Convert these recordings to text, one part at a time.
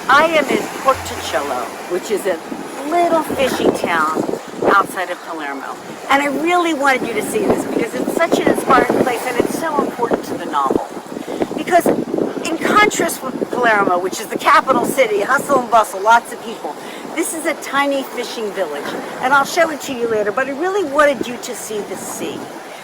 I am in Porticello, which is a little fishing town outside of Palermo. And I really wanted you to see this because it's such an inspiring place and it's so important to the novel. Because in contrast with Palermo, which is the capital city, hustle and bustle, lots of people, this is a tiny fishing village. And I'll show it to you later, but I really wanted you to see the sea.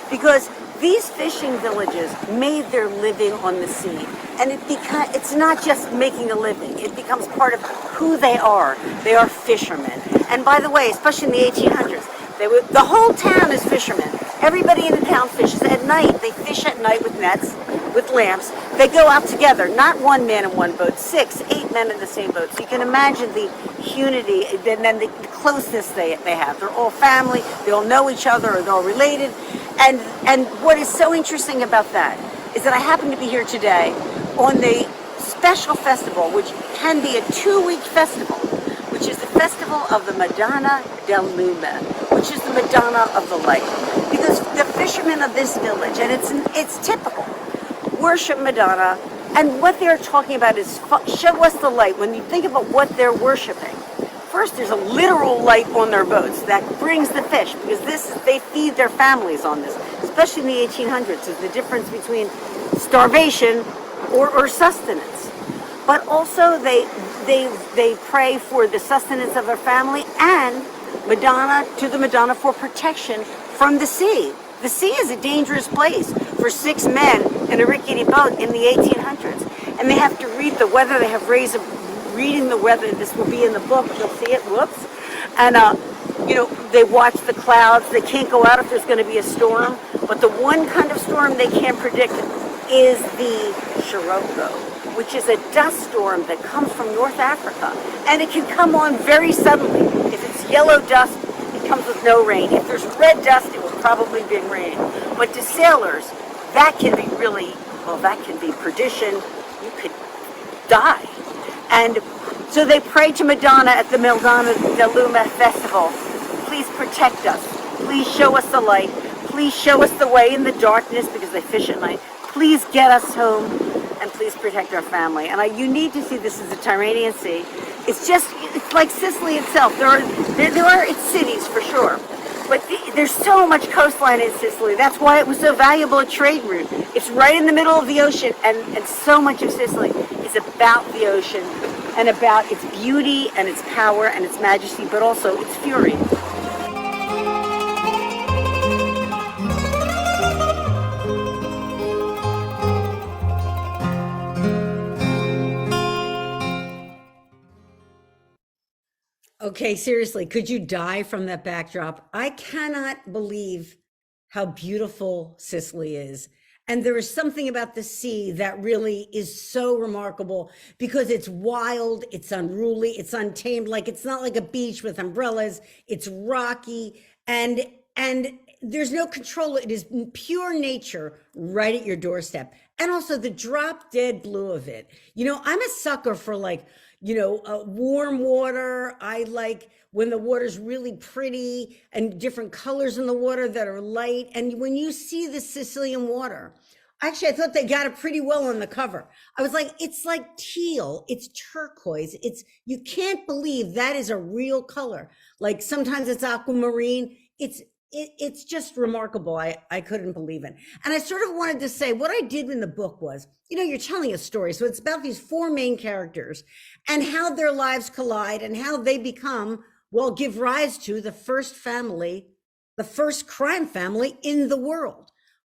Because these fishing villages made their living on the sea. And it's not just making a living, it becomes part of who they are. They are fishermen. And by the way, especially in the 1800s, the whole town is fishermen. Everybody in the town fishes at night. They fish at night with nets, with lamps. They go out together, not one man in one boat, 6, 8 men in the same boat. So you can imagine the unity and then the closeness they have. They're all family, they all know each other, or they're all related. And what is so interesting about that is that I happen to be here today on the special festival, which can be a 2-week festival, which is the festival of the Madonna del Lume, which is the Madonna of the Light. Because the fishermen of this village, and it's typical, worship Madonna, and what they're talking about is show us the light. When you think about what they're worshiping, first there's a literal light on their boats that brings the fish, because they feed their families on this, especially in the 1800s. Is the difference between starvation or sustenance. But also they pray for the sustenance of their family and to the Madonna for protection from the sea. The sea is a dangerous place for 6 men in a rickety boat in the 1800s. And they have to read the weather. They have ways of reading the weather. This will be in the book. You'll see it. Whoops. And, they watch the clouds. They can't go out if there's going to be a storm. But the one kind of storm they can't predict is the Scirocco, which is a dust storm that comes from North Africa. And it can come on very suddenly. If it's yellow dust, it comes with no rain. If there's red dust, it will probably bring rain. But to sailors, that can be that can be perdition. You could die. And so they pray to Madonna at the Madonna del Lume festival. Please protect us. Please show us the light. Please show us the way in the darkness, because they fish at night. Please get us home, and please protect our family. And you need to see this as a Tyrrhenian Sea. It's like Sicily itself. There are its cities for sure, but there's so much coastline in Sicily. That's why it was so valuable a trade route. It's right in the middle of the ocean, and so much of Sicily is about the ocean and about its beauty and its power and its majesty, but also its fury. Okay, seriously, could you die from that backdrop? I cannot believe how beautiful Sicily is. And there is something about the sea that really is so remarkable because it's wild, it's unruly, it's untamed. Like, it's not like a beach with umbrellas. It's rocky and there's no control. It is pure nature right at your doorstep. And also the drop dead blue of it. I'm a sucker for warm water. I like when the water's really pretty and different colors in the water that are light. And when you see the Sicilian water, actually, I thought they got it pretty well on the cover. I was like, it's like teal, it's turquoise. You can't believe that is a real color. Like sometimes it's aquamarine. It's just remarkable. I couldn't believe it. And I sort of wanted to say what I did in the book was, you're telling a story. So it's about these 4 main characters and how their lives collide and how they give rise to the first family, the first crime family in the world.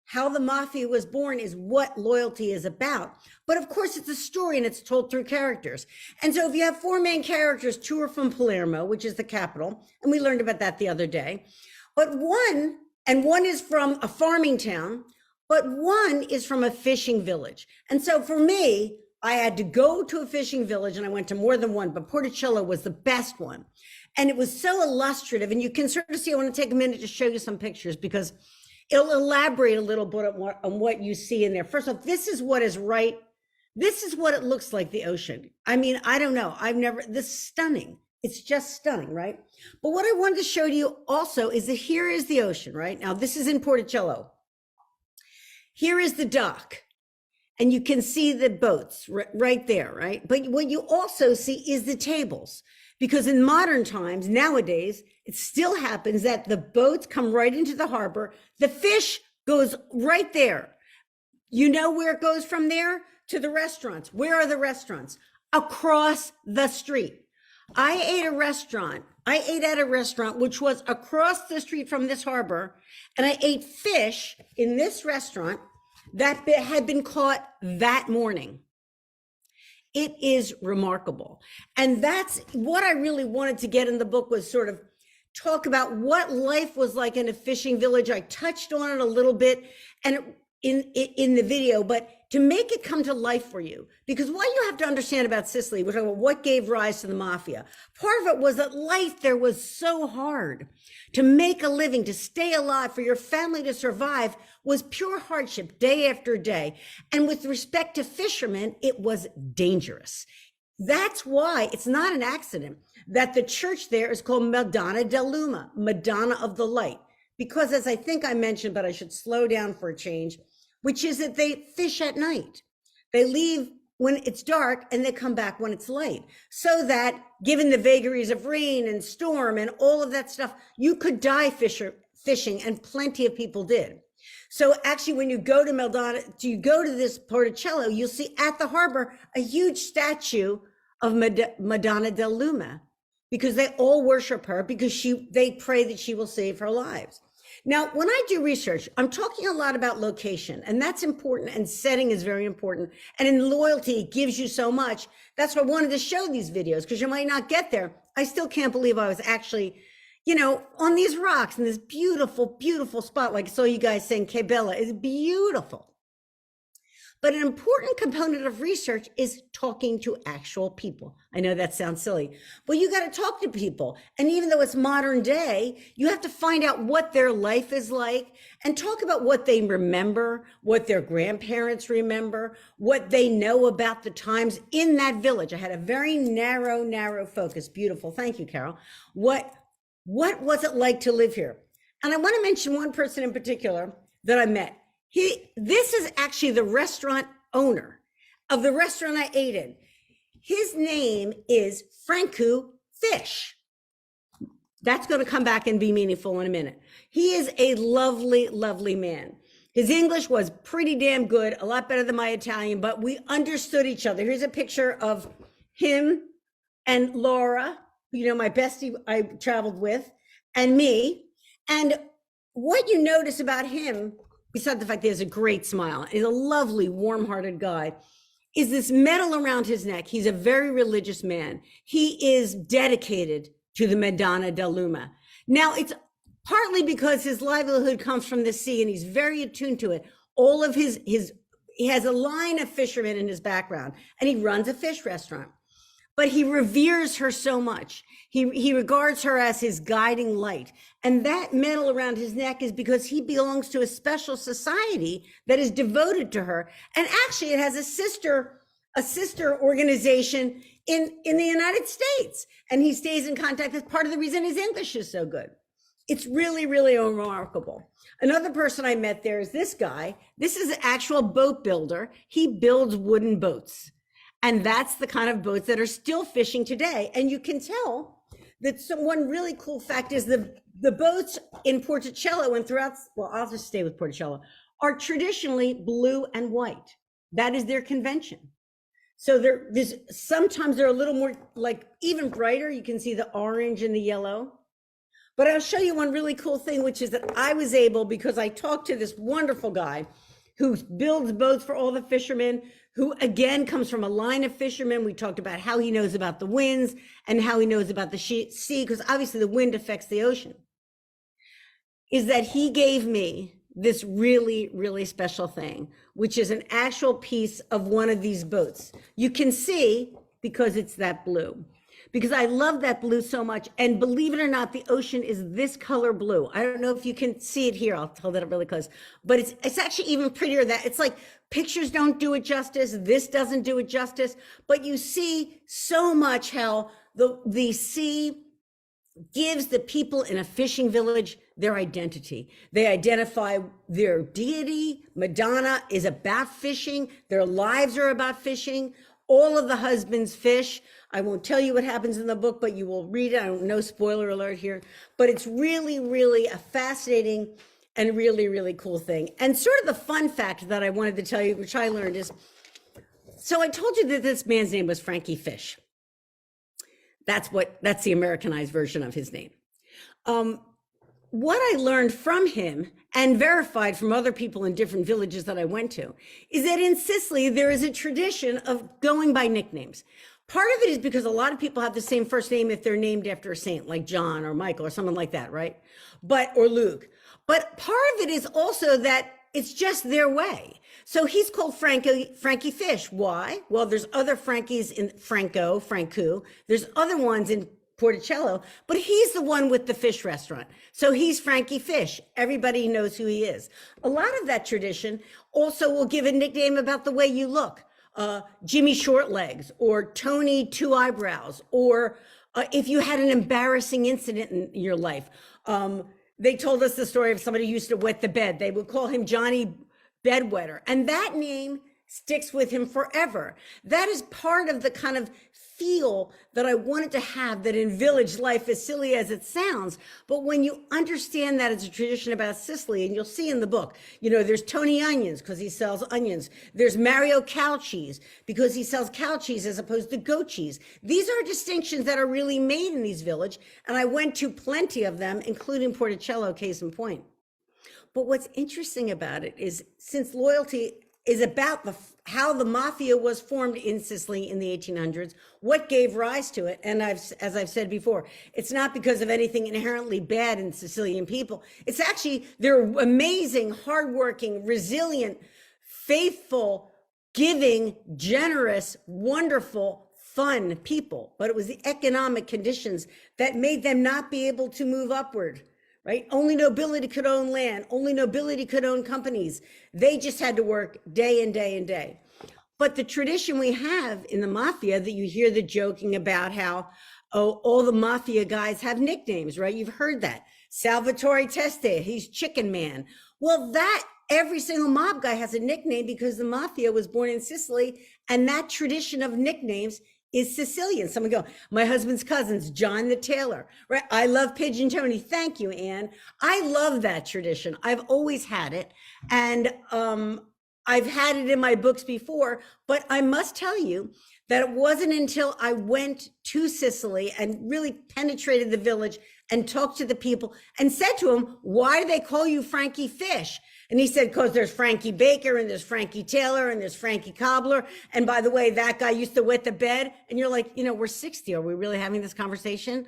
How the mafia was born is what loyalty is about. But of course, it's a story and it's told through characters. And so if you have 4 main characters, 2 are from Palermo, which is the capital. And we learned about that the other day. But one is from a farming town, but one is from a fishing village. And so for me, I had to go to a fishing village, and I went to more than one, but Porticello was the best one. And it was so illustrative. And you can sort of see, I want to take a minute to show you some pictures because it'll elaborate a little bit on what you see in there. First off, this is what is right. This is what it looks like, the ocean. I mean, I don't know. This is stunning. It's just stunning, right? But what I wanted to show you also is that here is the ocean, right? Now, this is in Porticello. Here is the dock. and you can see the boats right there, right? But what you also see is the tables, because in modern times, nowadays, it still happens that the boats come right into the harbor. The fish goes right there. You know where it goes from there? To the restaurants. Where are the restaurants? Across the street. I ate at a restaurant which was across the street from this harbor, and I ate fish in this restaurant that had been caught that morning. It is remarkable. And that's what I really wanted to get in the book, was sort of talk about what life was like in a fishing village. I touched on it a little bit and in the video, but to make it come to life for you, because what you have to understand about Sicily, we're talking about what gave rise to the mafia. Part of it was that life there was so hard. To make a living, to stay alive, for your family to survive was pure hardship day after day. And with respect to fishermen, it was dangerous. That's why it's not an accident that the church there is called Madonna del Lume, Madonna of the Light. Because, as I think I mentioned, but I should slow down for a change, which is that they fish at night. They leave when it's dark and they come back when it's light. So that, given the vagaries of rain and storm and all of that stuff, you could die fishing, and plenty of people did. So actually, when you go to you go to this Porticello, you'll see at the harbor a huge statue of Madonna del Lume, because they all worship her, because they pray that she will save her lives. Now, when I do research, I'm talking a lot about location, and that's important, and setting is very important. And in loyalty, it gives you so much. That's why I wanted to show these videos, because you might not get there. I still can't believe I was actually, on these rocks in this beautiful, beautiful spot. Like I saw you guys saying Que Bella is beautiful. But an important component of research is talking to actual people. I know that sounds silly, but you got to talk to people. And even though it's modern day, you have to find out what their life is like and talk about what they remember, what their grandparents remember, what they know about the times in that village. I had a very narrow focus. Beautiful. Thank you, Carol. What was it like to live here? And I want to mention one person in particular that I met. This is actually the restaurant owner of the restaurant I ate in. His name is Franku Fish. That's going to come back and be meaningful in a minute. He is a lovely, lovely man. His English was pretty damn good, a lot better than my Italian, but we understood each other. Here's a picture of him and Laura, my bestie I traveled with, and me. And what you notice about him, besides the fact that he has a great smile, he's a lovely, warm-hearted guy, is this medal around his neck. He's a very religious man. He is dedicated to the Madonna del Lume. Now, it's partly because his livelihood comes from the sea and he's very attuned to it. All of he has a line of fishermen in his background, and he runs a fish restaurant. But he reveres her so much. He regards her as his guiding light. And that medal around his neck is because he belongs to a special society that is devoted to her. And actually, it has a sister organization in the United States. And he stays in contact. That's part of the reason his English is so good. It's really, really remarkable. Another person I met there is this guy. This is an actual boat builder. He builds wooden boats. And that's the kind of boats that are still fishing today. And you can tell that one really cool fact is the boats in Porticello and throughout, well, I'll just stay with Porticello, are traditionally blue and white. That is their convention. So sometimes they're a little more, like, even brighter. You can see the orange and the yellow. But I'll show you one really cool thing, which is that I was able, because I talked to this wonderful guy who builds boats for all the fishermen, who again comes from a line of fishermen. We talked about how he knows about the winds and how he knows about the sea, because obviously the wind affects the ocean, is that he gave me this really, really special thing, which is an actual piece of one of these boats. You can see, because it's that blue, because I love that blue so much. And believe it or not, the ocean is this color blue. I don't know if you can see it here. I'll hold it up really close, but it's actually even prettier. That it's like, pictures don't do it justice. This doesn't do it justice, but you see so much how the sea gives the people in a fishing village their identity. They identify their deity. Madonna is about fishing. Their lives are about fishing. All of the husbands fish. I won't tell you what happens in the book, but you will read it. I don't know, spoiler alert here, but it's really, really a fascinating and really, really cool thing. And sort of the fun fact that I wanted to tell you, which I learned is, so I told you that this man's name was Frankie Fish. That's the Americanized version of his name. What I learned from him and verified from other people in different villages that I went to is that in Sicily, there is a tradition of going by nicknames. Part of it is because a lot of people have the same first name if they're named after a saint, like John or Michael or someone like that, right? Or Luke. But part of it is also that it's just their way. So he's called Frankie Fish. Why? Well, there's other Frankies in Franco. There's other ones in Porticello, but he's the one with the fish restaurant. So he's Frankie Fish. Everybody knows who he is. A lot of that tradition also will give a nickname about the way you look. Jimmy Short Legs, or Tony Two Eyebrows, or if you had an embarrassing incident in your life. They told us the story of somebody who used to wet the bed. They would call him Johnny Bedwetter. And that name sticks with him forever. That is part of the kind of feel that I wanted to have, that in village life, as silly as it sounds, but when you understand that it's a tradition about Sicily, and you'll see in the book, there's Tony Onions because he sells onions. There's Mario Cow Cheese because he sells cow cheese as opposed to goat cheese. These are distinctions that are really made in these villages, and I went to plenty of them, including Porticello, case in point. But what's interesting about it is, since loyalty is about how the mafia was formed in Sicily in the 1800s, what gave rise to it. And as I've said before, it's not because of anything inherently bad in Sicilian people. It's actually, they're amazing, hardworking, resilient, faithful, giving, generous, wonderful, fun people. But it was the economic conditions that made them not be able to move upward. Right? Only nobility could own land. Only nobility could own companies. They just had to work day and day and day. But the tradition we have in the mafia, that you hear the joking about how, all the mafia guys have nicknames, right? You've heard that. Salvatore Teste, he's Chicken Man. Well, every single mob guy has a nickname because the mafia was born in Sicily, and that tradition of nicknames is Sicilian. Someone go, my husband's cousin's John the Tailor, right? I love Pigeon Tony. Thank you, Anne. I love that tradition. I've always had it. And I've had it in my books before, but I must tell you that it wasn't until I went to Sicily and really penetrated the village and talked to the people and said to them, why do they call you Frankie Fish? And he said, because there's Frankie Baker and there's Frankie Taylor and there's Frankie Cobbler. And by the way, that guy used to wet the bed. And you're like, we're 60. Are we really having this conversation?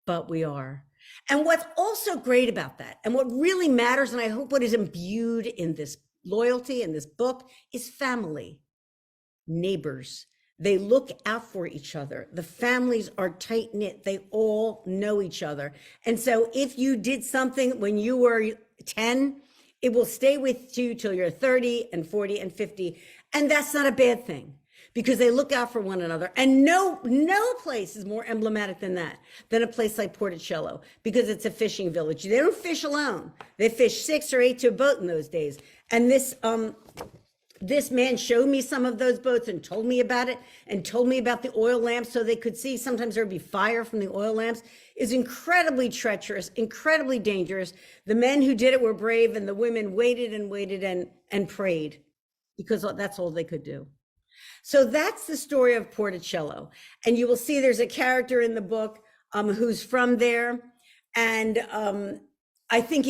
But we are. And what's also great about that, and what really matters, and I hope what is imbued in this loyalty in this book, is family, neighbors. They look out for each other. The families are tight knit. They all know each other. And so if you did something when you were 10, it will stay with you till you're 30 and 40 and 50. And that's not a bad thing, because they look out for one another. And no place is more emblematic than that, than a place like Porticello, because it's a fishing village. They don't fish alone. They fish 6 or 8 to a boat in those days. And this man showed me some of those boats and told me about it, and told me about the oil lamps so they could see. Sometimes there'd be fire from the oil lamps. Is incredibly treacherous, incredibly dangerous. The men who did it were brave, and the women waited and waited and prayed, because that's all they could do. So that's the story of Porticello. And you will see there's a character in the book who's from there. And I think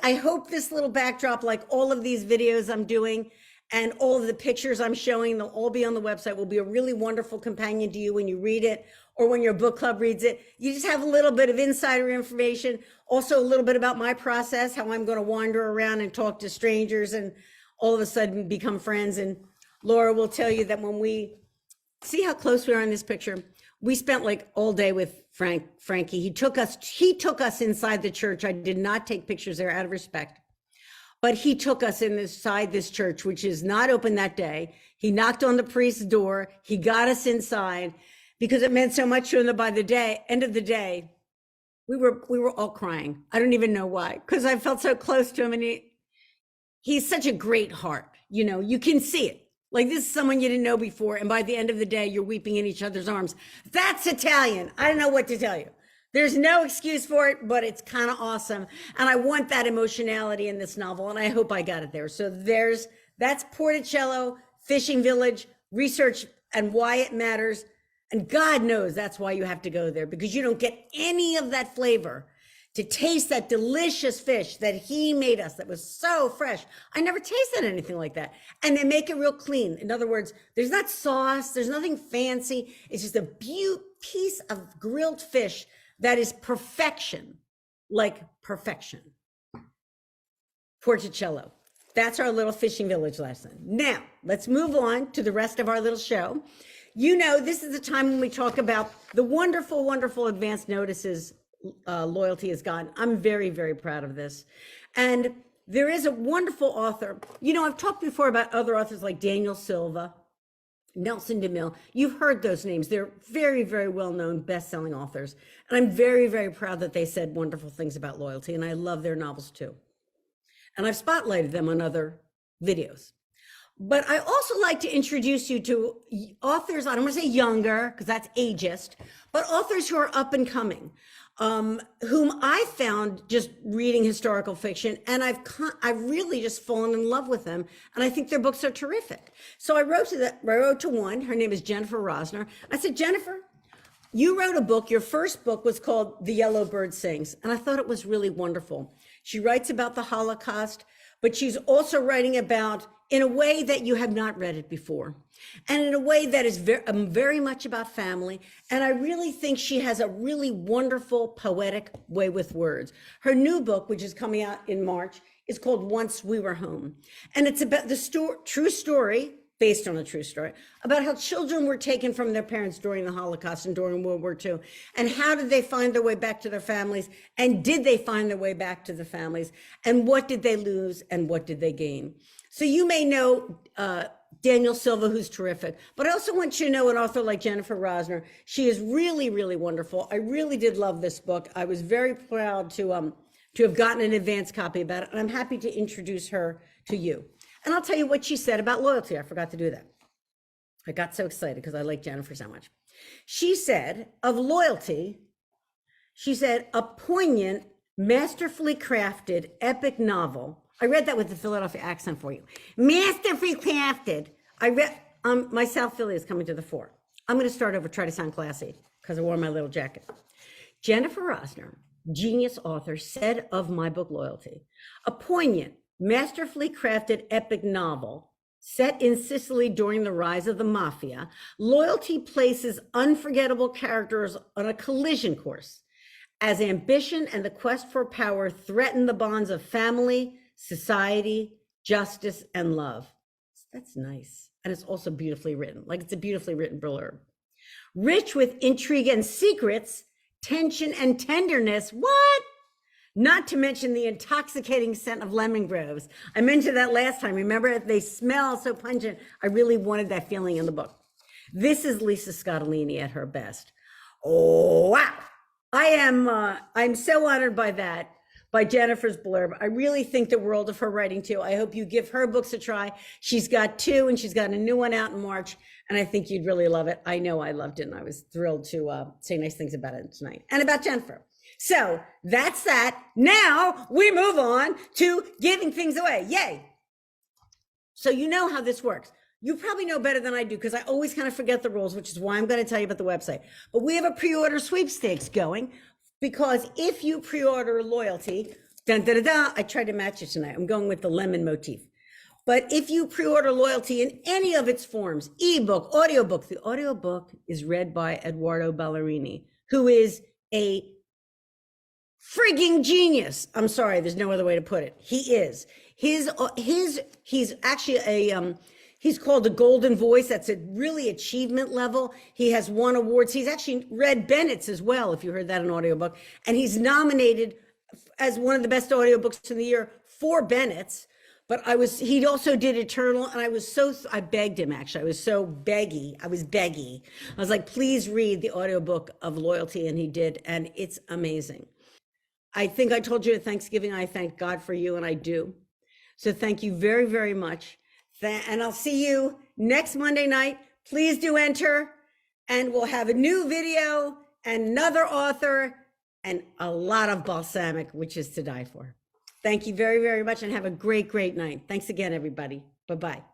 I hope this little backdrop, like all of these videos I'm doing and all of the pictures I'm showing, they'll all be on the website, will be a really wonderful companion to you when you read it, or when your book club reads it. You just have a little bit of insider information, also a little bit about my process, how I'm going to wander around and talk to strangers and all of a sudden become friends. And Laura will tell you that when we see how close we are in this picture, we spent like all day with Frankie. He took us inside the church. I did not take pictures there out of respect, but he took us inside this church, which is not open that day. He knocked on the priest's door. He got us inside because it meant so much to him that by the end of the day, we were all crying. I don't even know why, because I felt so close to him, and he's such a great heart. You know, you can see it. Like, this is someone you didn't know before, and by the end of the day, you're weeping in each other's arms. That's Italian. I don't know what to tell you. There's no excuse for it, but it's kind of awesome. And I want that emotionality in this novel, and I hope I got it there. So that's Porticello, Fishing Village, research and why it matters. And God knows that's why you have to go there, because you don't get any of that flavor to taste that delicious fish that he made us that was so fresh. I never tasted anything like that. And they make it real clean. In other words, there's not sauce, there's nothing fancy. It's just a piece of grilled fish that is perfection, like perfection. Porticello. That's our little fishing village lesson. Now, let's move on to the rest of our little show. You know, this is the time when we talk about the wonderful, wonderful advance notices Loyalty has gotten. I'm very, very proud of this. And there is a wonderful author. You know, I've talked before about other authors like Daniel Silva, Nelson DeMille. You've heard those names. They're very, very well-known, best-selling authors. And I'm very, very proud that they said wonderful things about loyalty. And I love their novels too. And I've spotlighted them on other videos. But I also like to introduce you to authors, I don't want to say younger, because that's ageist, but authors who are up and coming, whom I found just reading historical fiction, and I've really just fallen in love with them, and I think their books are terrific. So I wrote to one. Her name is Jennifer Rosner. I said, Jennifer, you wrote a book. Your first book was called The Yellow Bird Sings, and I thought it was really wonderful. She writes about the Holocaust, but she's also writing about in a way that you have not read it before, and in a way that is very much about family. And I really think she has a really wonderful poetic way with words. Her new book, which is coming out in March, is called Once We Were Home. And it's about the true story, based on a true story, about how children were taken from their parents during the Holocaust and during World War II. And how did they find their way back to their families? And did they find their way back to the families? And what did they lose? And what did they gain? So you may know Daniel Silva, who's terrific, but I also want you to know an author like Jennifer Rosner. She is really, really wonderful. I really did love this book. I was very proud to have gotten an advance copy about it, and I'm happy to introduce her to you. And I'll tell you what she said about loyalty. I forgot to do that. I got so excited because I like Jennifer so much. She said of loyalty, she said, a poignant, masterfully crafted, epic novel. I read that with the Philadelphia accent for you. Masterfully crafted. My South Philly is coming to the fore. I'm going to start over, try to sound classy because I wore my little jacket. Jennifer Rosner, genius author, said of my book Loyalty, a poignant, masterfully crafted epic novel set in Sicily during the rise of the mafia. Loyalty places unforgettable characters on a collision course as ambition and the quest for power threaten the bonds of family, society, justice, and love. That's nice. And it's also beautifully written. Like, it's a beautifully written blurb. Rich with intrigue and secrets, tension and tenderness. What? Not to mention the intoxicating scent of lemongrass. I mentioned that last time. Remember, they smell so pungent. I really wanted that feeling in the book. This is Lisa Scottolini at her best. Oh, wow. I'm so honored by that, by Jennifer's blurb. I really think the world of her writing too. I hope you give her books a try. She's got 2 and she's got a new one out in March, and I think you'd really love it. I know I loved it, and I was thrilled to say nice things about it tonight and about Jennifer. So that's that. Now we move on to giving things away. Yay. So you know how this works. You probably know better than I do because I always kind of forget the rules, which is why I'm going to tell you about the website. But we have a pre-order sweepstakes going, because if you pre-order Loyalty, I tried to match it tonight. I'm going with the lemon motif. But if you pre-order Loyalty in any of its forms, ebook, audiobook, the audiobook is read by Eduardo Ballerini, who is a frigging genius. I'm sorry, there's no other way to put it. He is. He's actually he's called the Golden Voice. That's a really achievement level. He has won awards. He's actually read Bennett's as well, if you heard that in audiobook. And he's nominated as one of the best audiobooks in the year for Bennett's. But he also did Eternal, and I begged him, actually. I was beggy. I was like, please read the audiobook of Loyalty, and he did, and it's amazing. I think I told you at Thanksgiving, I thank God for you, and I do. So thank you very, very much. And I'll see you next Monday night. Please do enter, and we'll have a new video, another author, and a lot of balsamic, which is to die for. Thank you very, very much, and have a great, great night. Thanks again, everybody. Bye-bye.